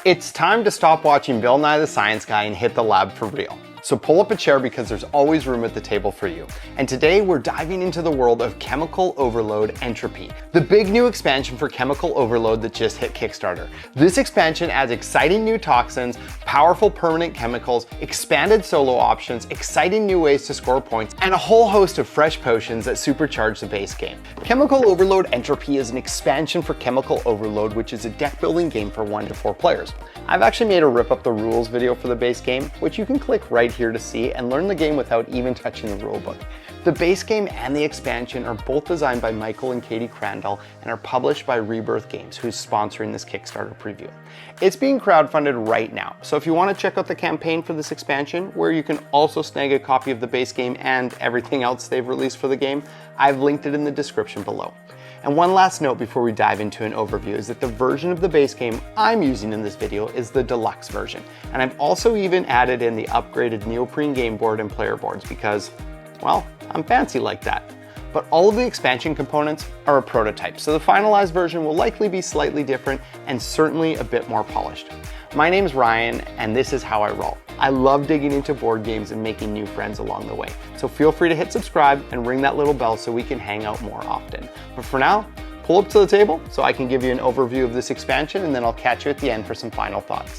It's time to stop watching Bill Nye the Science Guy and hit the lab for real. So pull up a chair because there's always room at the table for you. And today we're diving into the world of Chemical Overload Entropy, the big new expansion for Chemical Overload that just hit Kickstarter. This expansion adds exciting new toxins, powerful permanent chemicals, expanded solo options, exciting new ways to score points, and a whole host of fresh potions that supercharge the base game. Chemical Overload Entropy is an expansion for Chemical Overload, which is a deck building game for 1 to 4 players. I've actually made a rip up the rules video for the base game, which you can click right here to see and learn the game without even touching the rulebook. The base game and the expansion are both designed by Michael and Katie Crandall and are published by Rebirth Games, who's sponsoring this Kickstarter preview. It's being crowdfunded right now, so if you want to check out the campaign for this expansion, where you can also snag a copy of the base game and everything else they've released for the game, I've linked it in the description below. And one last note before we dive into an overview is that the version of the base game I'm using in this video is the deluxe version. And I've also even added in the upgraded neoprene game board and player boards because, well, I'm fancy like that. But all of the expansion components are a prototype, so the finalized version will likely be slightly different and certainly a bit more polished. My name's Ryan, and this is how I roll. I love digging into board games and making new friends along the way. So feel free to hit subscribe and ring that little bell so we can hang out more often. But for now, pull up to the table so I can give you an overview of this expansion, and then I'll catch you at the end for some final thoughts.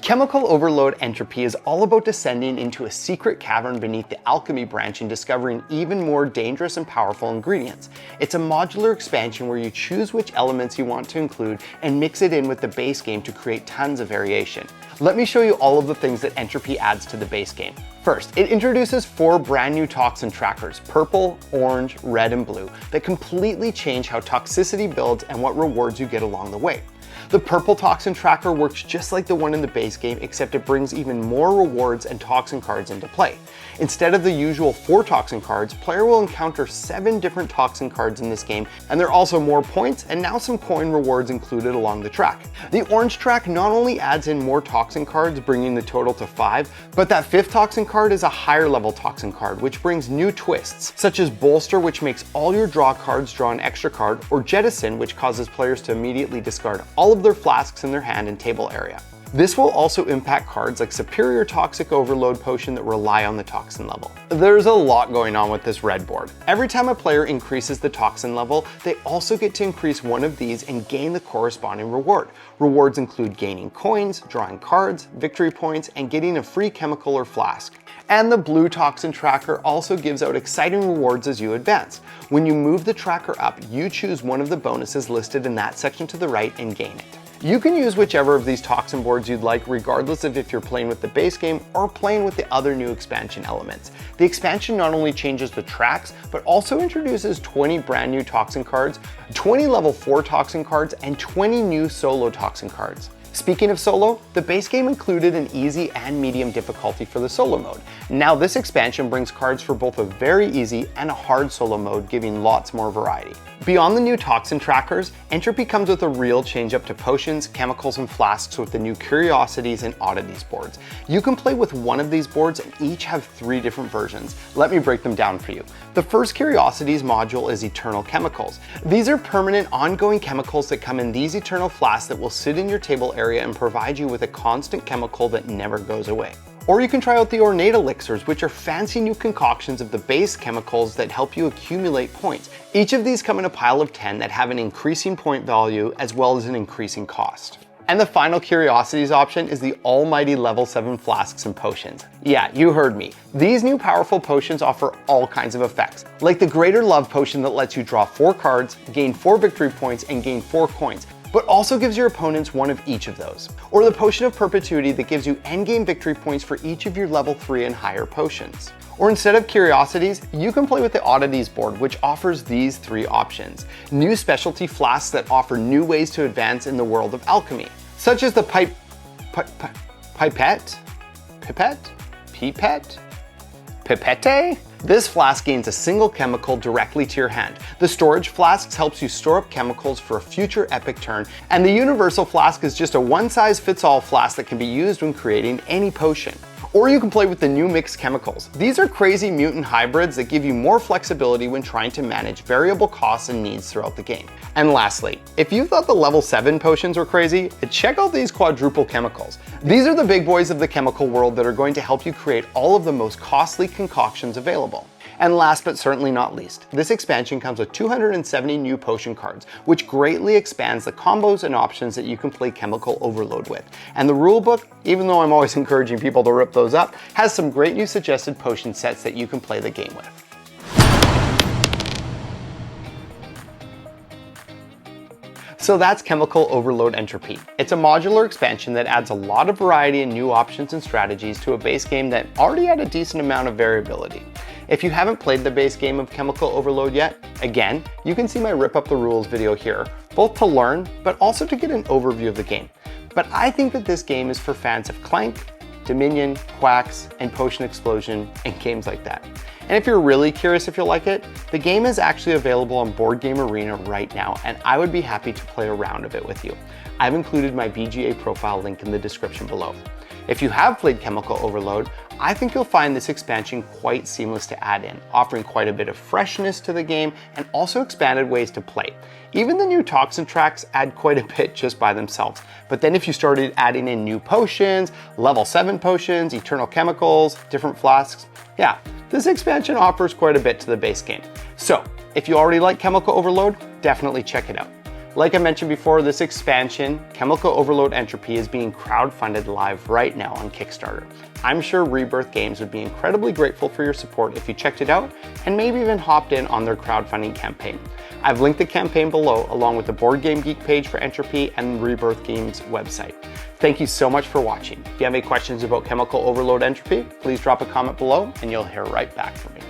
Chemical Overload Entropy is all about descending into a secret cavern beneath the alchemy branch and discovering even more dangerous and powerful ingredients. It's a modular expansion where you choose which elements you want to include and mix it in with the base game to create tons of variation. Let me show you all of the things that Entropy adds to the base game. First, it introduces 4 brand new Toxin Trackers, purple, orange, red, and blue, that completely change how toxicity builds and what rewards you get along the way. The purple Toxin Tracker works just like the one in the base game, except it brings even more rewards and toxin cards into play. Instead of the usual 4 toxin cards, player will encounter 7 different toxin cards in this game, and there are also more points and now some coin rewards included along the track. The orange track not only adds in more toxin cards, bringing the total to 5, but that 5th toxin card is a higher level toxin card, which brings new twists, such as Bolster, which makes all your draw cards draw an extra card, or Jettison, which causes players to immediately discard all of their flasks in their hand and table area. This will also impact cards like Superior Toxic Overload Potion that rely on the toxin level. There's a lot going on with this red board. Every time a player increases the toxin level, they also get to increase one of these and gain the corresponding reward. Rewards include gaining coins, drawing cards, victory points, and getting a free chemical or flask. And the blue Toxin Tracker also gives out exciting rewards as you advance. When you move the tracker up, you choose one of the bonuses listed in that section to the right and gain it. You can use whichever of these toxin boards you'd like, regardless of if you're playing with the base game or playing with the other new expansion elements. The expansion not only changes the tracks, but also introduces 20 brand new toxin cards, 20 level 4 toxin cards, and 20 new solo toxin cards. Speaking of solo, the base game included an easy and medium difficulty for the solo mode. Now this expansion brings cards for both a very easy and a hard solo mode, giving lots more variety. Beyond the new Toxin Trackers, Entropy comes with a real change up to potions, chemicals, and flasks with the new Curiosities and Oddities boards. You can play with one of these boards and each have 3 different versions. Let me break them down for you. The first Curiosities module is Eternal Chemicals. These are permanent, ongoing chemicals that come in these eternal flasks that will sit in your table area and provide you with a constant chemical that never goes away. Or you can try out the Ornate Elixirs, which are fancy new concoctions of the base chemicals that help you accumulate points. Each of these come in a pile of 10 that have an increasing point value as well as an increasing cost. And the final Curiosities option is the almighty level 7 flasks and potions. Yeah, you heard me. These new powerful potions offer all kinds of effects, like the Greater Love Potion that lets you draw 4 cards, gain 4 victory points, and gain 4 coins, but also gives your opponents one of each of those. Or the Potion of Perpetuity that gives you endgame victory points for each of your level 3 and higher potions. Or instead of Curiosities, you can play with the Oddities board, which offers these 3 options. New specialty flasks that offer new ways to advance in the world of alchemy, such as the Pipette? This flask gains a single chemical directly to your hand. The Storage Flasks helps you store up chemicals for a future epic turn, and the Universal Flask is just a one-size-fits-all flask that can be used when creating any potion. Or you can play with the new mixed chemicals. These are crazy mutant hybrids that give you more flexibility when trying to manage variable costs and needs throughout the game. And lastly, if you thought the level 7 potions were crazy, check out these quadruple chemicals. These are the big boys of the chemical world that are going to help you create all of the most costly concoctions available. And last but certainly not least, this expansion comes with 270 new potion cards, which greatly expands the combos and options that you can play Chemical Overload with. And the rulebook, even though I'm always encouraging people to rip those up, has some great new suggested potion sets that you can play the game with. So that's Chemical Overload Entropy. It's a modular expansion that adds a lot of variety and new options and strategies to a base game that already had a decent amount of variability. If you haven't played the base game of Chemical Overload yet, again, you can see my Rip Up the Rules video here, both to learn, but also to get an overview of the game. But I think that this game is for fans of Clank, Dominion, Quacks, and Potion Explosion, and games like that. And if you're really curious if you'll like it, the game is actually available on Board Game Arena right now, and I would be happy to play a round of it with you. I've included my BGA profile link in the description below. If you have played Chemical Overload, I think you'll find this expansion quite seamless to add in, offering quite a bit of freshness to the game and also expanded ways to play. Even the new Toxin tracks add quite a bit just by themselves. But then if you started adding in new potions, level 7 potions, eternal chemicals, different flasks, yeah, this expansion offers quite a bit to the base game. So if you already like Chemical Overload, definitely check it out. Like I mentioned before, this expansion, Chemical Overload Entropy, is being crowdfunded live right now on Kickstarter. I'm sure Rebirth Games would be incredibly grateful for your support if you checked it out and maybe even hopped in on their crowdfunding campaign. I've linked the campaign below along with the Board Game Geek page for Entropy and Rebirth Games website. Thank you so much for watching. If you have any questions about Chemical Overload Entropy, please drop a comment below and you'll hear right back from me.